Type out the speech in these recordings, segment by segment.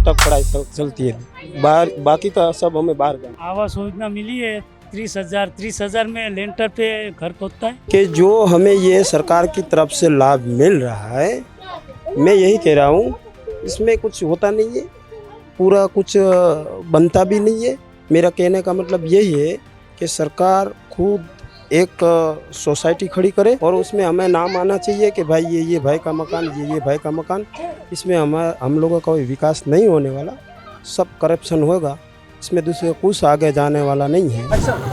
तक पढ़ाई चलती है। बाहर बाकी तो सब हमें बाहर जाना। आवास योजना मिली है 30,000 में लेंटर पे घर पहुंचता है। कि जो हमें ये सरकार की तरफ से लाभ मिल रहा है, मैं यही कह रहा हूँ, इसमें कुछ होता नहीं है, पूरा कुछ बनता भी नहीं है। मेरा कहने का मतलब यही है कि सरकार खुद एक सोसाइटी खड़ी करे और उसमें हमें नाम आना चाहिए कि भाई ये भाई का मकान, ये भाई का मकान। इसमें हम लोगों का कोई विकास नहीं होने वाला, सब करप्शन होगा, इसमें दूसरे कुछ आगे जाने वाला नहीं है।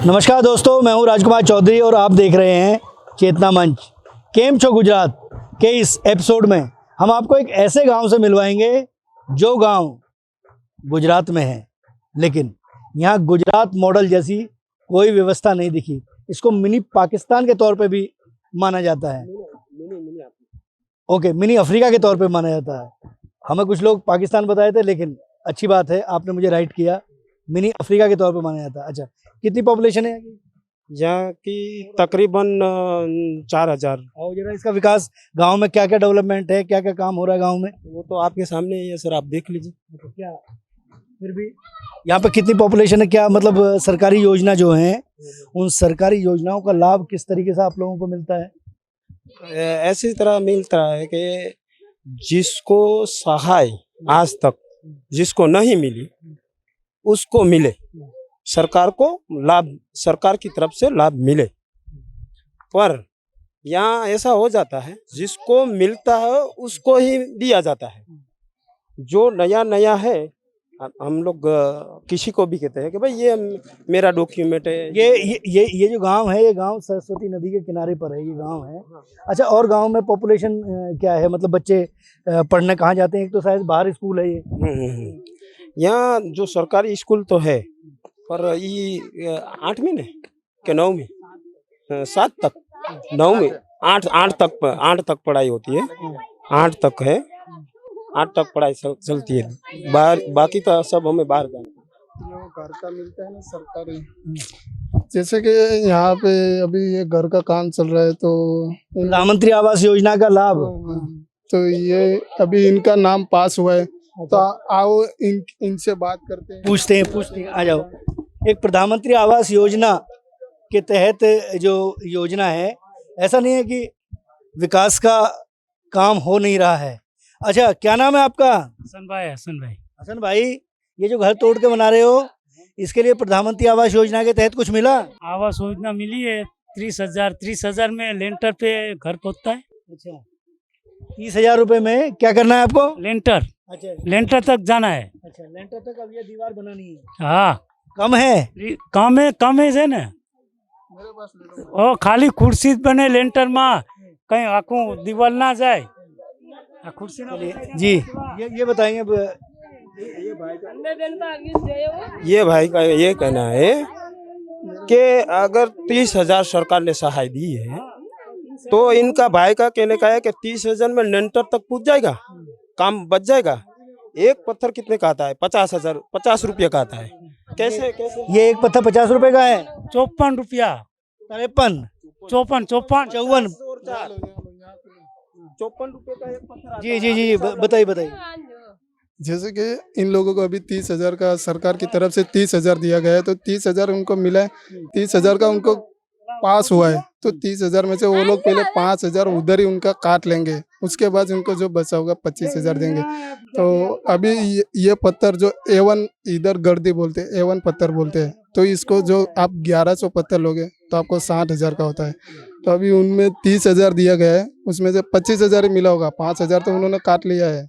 नमस्कार दोस्तों, मैं हूं राजकुमार चौधरी और आप देख रहे हैं चेतना मंच। केम छो गुजरात के इस एपिसोड में हम आपको एक ऐसे गांव से मिलवाएंगे जो गांव गुजरात में है, लेकिन यहाँ गुजरात मॉडल जैसी कोई व्यवस्था नहीं दिखी। इसको मिनी पाकिस्तान के तौर पे भी माना जाता है। ओके, मिनी अफ्रीका के तौर पे माना जाता है। हमें कुछ लोग पाकिस्तान बताए थे, लेकिन अच्छी बात है, आपने मुझे राइट किया, मिनी अफ्रीका के तौर पे माना जाता है। अच्छा, कितनी पॉपुलेशन है यहाँ की? तकरीबन 4,000। और जरा इसका विकास गांव में क्या क्या डेवलपमेंट है, क्या क्या काम हो रहा है गांव में? वो तो आपके सामने ही है सर, आप देख लीजिए। तो क्या फिर भी यहाँ पे कितनी पॉपुलेशन है, क्या मतलब सरकारी योजना जो है, उन सरकारी योजनाओं का लाभ किस तरीके से आप लोगों को मिलता है? ऐसी तरह मिलता है कि जिसको सहाय आज तक जिसको नहीं मिली उसको मिले, सरकार को लाभ, सरकार की तरफ से लाभ मिले। पर यहाँ ऐसा हो जाता है, जिसको मिलता है उसको ही दिया जाता है। जो नया नया है, हम लोग किसी को भी कहते हैं कि भाई ये मेरा डॉक्यूमेंट है। ये जो गांव है, ये गांव सरस्वती नदी के किनारे पर है, ये गांव है। अच्छा, और गांव में पॉपुलेशन क्या है, मतलब बच्चे पढ़ने कहाँ जाते हैं? एक तो शायद बाहर स्कूल है ये। यहाँ जो सरकारी स्कूल तो है, पर ये 8वीं में के 9वीं 7 तक 9वीं 8 तक पढ़ाई होती है। 8 तक है, 8 तक पढ़ाई चलती है। बाकी तो सब हमें बाहर जाना। जो घर का मिलता है ना सरकारी, जैसे कि यहाँ पे अभी ये घर का काम चल रहा है, तो प्रधानमंत्री आवास योजना का लाभ, तो ये अभी इनका नाम पास हुआ है, तो आओ इनसे बात करते हैं, पूछते हैं, आ जाओ। एक प्रधानमंत्री आवास योजना के तहत जो योजना है, ऐसा नहीं है कि विकास का काम हो नहीं रहा है। अच्छा, क्या नाम है आपका? हसन भाई। हसन भाई, ये जो घर तोड़ के बना रहे हो, इसके लिए प्रधानमंत्री आवास योजना के तहत कुछ मिला? आवास योजना मिली है 30,000 में लेंटर पे घर पहुंचता है। अच्छा, 30,000 रुपए में क्या करना है आपको? लेंटर। अच्छा, लेंटर तक जाना है। अच्छा, लेंटर तक अब ये दीवार बनानी है। हाँ, कम है कम है से ना, ओ खाली कुर्सी बने लेंटर में, कहीं आँखों दीवार ना जाए, कुर्सी ना जी। ये बताएंगे ये भाई का ये कहना है कि अगर 30,000 सरकार ने सहाय दी है, तो इनका भाई का कहने का है कि 30,000 में लेंटर तक पहुंच जाएगा, काम बच जाएगा। एक पत्थर कितने का आता है? 50 रुपये का आता है। कैसे ये एक पत्थर 50 रुपए का है? 54 रुपया, 53, 54 54। 54 रुपये का एक पत्थर। जी, बताइए। जैसे कि इन लोगों को अभी 30,000 का सरकार की तरफ से 30,000 दिया गया है, तो 30,000 उनको मिला है, 30,000 का उनको पास हुआ है, तो 30,000 में से वो लोग पहले 5,000 उधर ही उनका काट लेंगे, उसके बाद उनको जो बचा होगा 25,000 देंगे। तो अभी ये पत्थर जो A1 इधर गर्दी बोलते हैं, A1 पत्थर बोलते हैं, तो इसको जो आप 1100 पत्थर लोगे तो आपको 60,000 का होता है। तो अभी उनमें 30,000 दिया गया है, उसमें से 25,000 ही मिला होगा, 5,000 तो उन्होंने काट लिया है।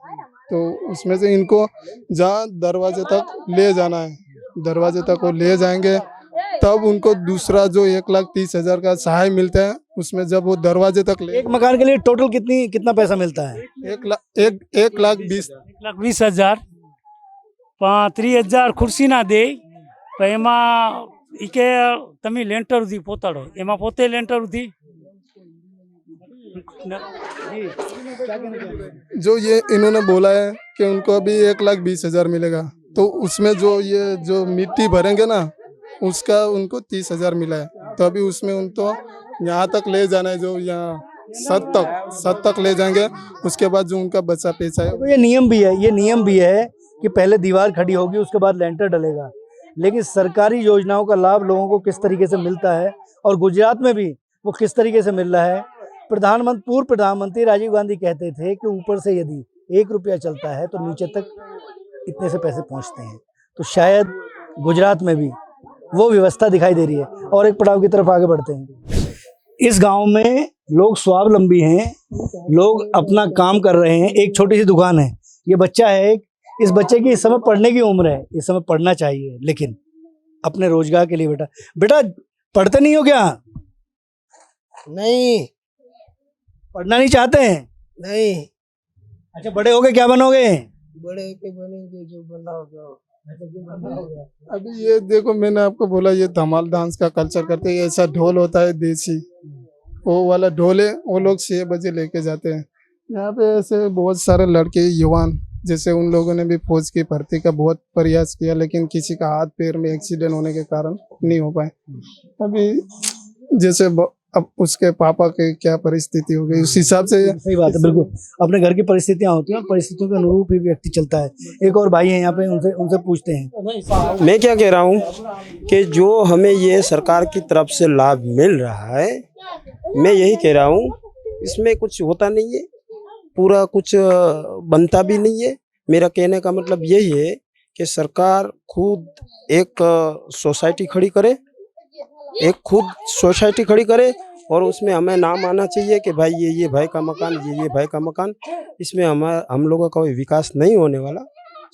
तो उसमें से इनको जहाँ दरवाजे तक ले जाना है, दरवाजे तक वो ले जाएंगे, तब उनको दूसरा जो 1,30,000 का सहाय मिलता है, उसमें जब वो दरवाजे तक ले, एक मकान के लिए टोटल कितना पैसा मिलता है? 1,20,000 30,000 खुर्सी ना दे, तो एमा इके तमी लेंटर उधी पोताड़ो, एमा पोते लेंटर उधी। जो ये इन्होंने बोला है कि उनको अभी 1,20,000 मिलेगा, तो उसमें जो मिट्टी भरेंगे ना, उसका उनको 30,000 मिला है। तो अभी उसमें उनको यहाँ तक ले जाना है, जो यहाँ 7 तक ले जाएंगे, उसके बाद जो उनका बचा पैसा है। तो ये नियम भी है कि पहले दीवार खड़ी होगी, उसके बाद लेंटर डलेगा, लेकिन सरकारी योजनाओं का लाभ लोगों को किस तरीके से मिलता है और गुजरात में भी वो किस तरीके से मिल रहा है। पूर्व प्रधानमंत्री राजीव गांधी कहते थे कि ऊपर से यदि 1 रुपया चलता है तो नीचे तक इतने से पैसे पहुंचते हैं। तो शायद गुजरात में भी वो व्यवस्था दिखाई दे रही है। और एक पड़ाव की तरफ आगे बढ़ते हैं। इस गांव में लोग स्वावलंबी हैं, लोग अपना काम कर रहे हैं। एक छोटी सी दुकान है, ये बच्चा है, इस बच्चे की इस समय पढ़ने की उम्र है, इस समय पढ़ना चाहिए, लेकिन अपने रोजगार के लिए बेटा पढ़ते नहीं हो क्या? नहीं पढ़ना नहीं चाहते हैं? नहीं, अच्छा, बड़े होके क्या बनोगे? बड़े के बनेंगे जो बना होगा। अभी ये देखो, मैंने आपको बोला ये धमाल डांस का कल्चर करते हैं। ऐसा ढोल होता है देसी, वो वाला ढोल है, वो लोग 6 बजे लेके जाते हैं। यहाँ पे ऐसे बहुत सारे लड़के युवान, जैसे उन लोगों ने भी फौज की भर्ती का बहुत प्रयास किया, लेकिन किसी का हाथ पैर में एक्सीडेंट होने के कारण नहीं हो पाए। अभी जैसे अब उसके पापा की क्या परिस्थिति हो गई, उस हिसाब से। सही बात है, बिल्कुल अपने घर की परिस्थितियां होती हैं और परिस्थितियों के अनुरूप ही व्यक्ति चलता है। एक और भाई हैं यहाँ पे, उनसे पूछते हैं। मैं क्या कह रहा हूँ कि जो हमें ये सरकार की तरफ से लाभ मिल रहा है, मैं यही कह रहा हूँ, इसमें कुछ होता नहीं है, पूरा कुछ बनता भी नहीं है। मेरा कहने का मतलब यही है कि सरकार खुद एक सोसाइटी खड़ी करे, और उसमें हमें नाम आना चाहिए कि भाई ये भाई का मकान, ये भाई का मकान। इसमें हम लोगों का कोई विकास नहीं होने वाला,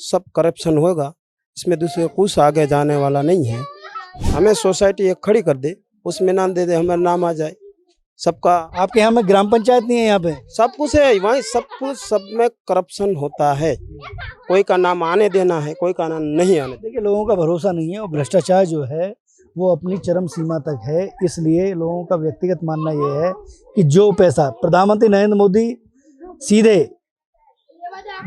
सब करप्शन होगा। इसमें दूसरे कुछ आगे जाने वाला नहीं है। हमें सोसाइटी एक खड़ी कर दे, उसमें नाम दे दे, हमारा नाम आ जाए सबका। आपके यहाँ में ग्राम पंचायत नहीं है? यहाँ पे सब कुछ है, वहीं सब कुछ, सब में करप्शन होता है। कोई का नाम आने देना है, कोई का नाम नहीं आने देना। देखिए, लोगों का भरोसा नहीं है और भ्रष्टाचार जो है वो अपनी चरम सीमा तक है। इसलिए लोगों का व्यक्तिगत मानना ये है कि जो पैसा प्रधानमंत्री नरेंद्र मोदी सीधे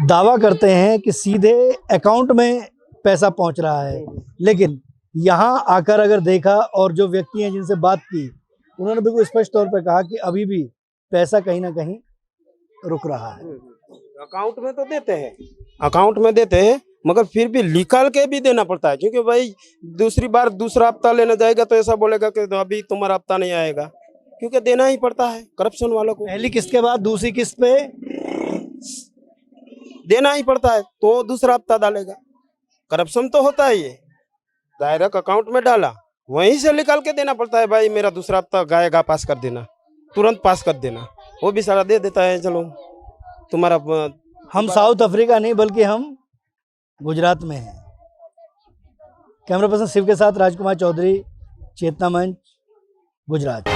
दावा करते हैं कि सीधे अकाउंट में पैसा पहुंच रहा है, लेकिन यहाँ आकर अगर देखा और जो व्यक्ति हैं जिनसे बात की, उन्होंने बिल्कुल स्पष्ट तौर पर कहा कि अभी भी पैसा कहीं ना कहीं रुक रहा है। अकाउंट में तो देते हैं, अकाउंट में देते हैं, मगर फिर भी निकाल के भी देना पड़ता है, क्योंकि भाई दूसरी बार दूसरा हफ्ता लेना जाएगा तो ऐसा बोलेगा कि अभी तुम्हारा हफ्ता नहीं आएगा, क्योंकि देना ही पड़ता है करप्शन वालों को। पहली किस्त के बाद दूसरी किस्त पे देना ही पड़ता है, तो दूसरा हफ्ता डालेगा। करप्शन तो होता है, ये डायरेक्ट अकाउंट में डाला, वहीं से निकाल के देना पड़ता है। भाई मेरा दूसरा हफ्ता गाएगा, पास कर देना, तुरंत पास कर देना, वो भी सारा दे देता है। चलो तुम्हारा, हम साउथ अफ्रीका नहीं बल्कि हम गुजरात में हैं। कैमरा पर्सन शिव के साथ राजकुमार चौधरी, चेतना मंच, गुजरात।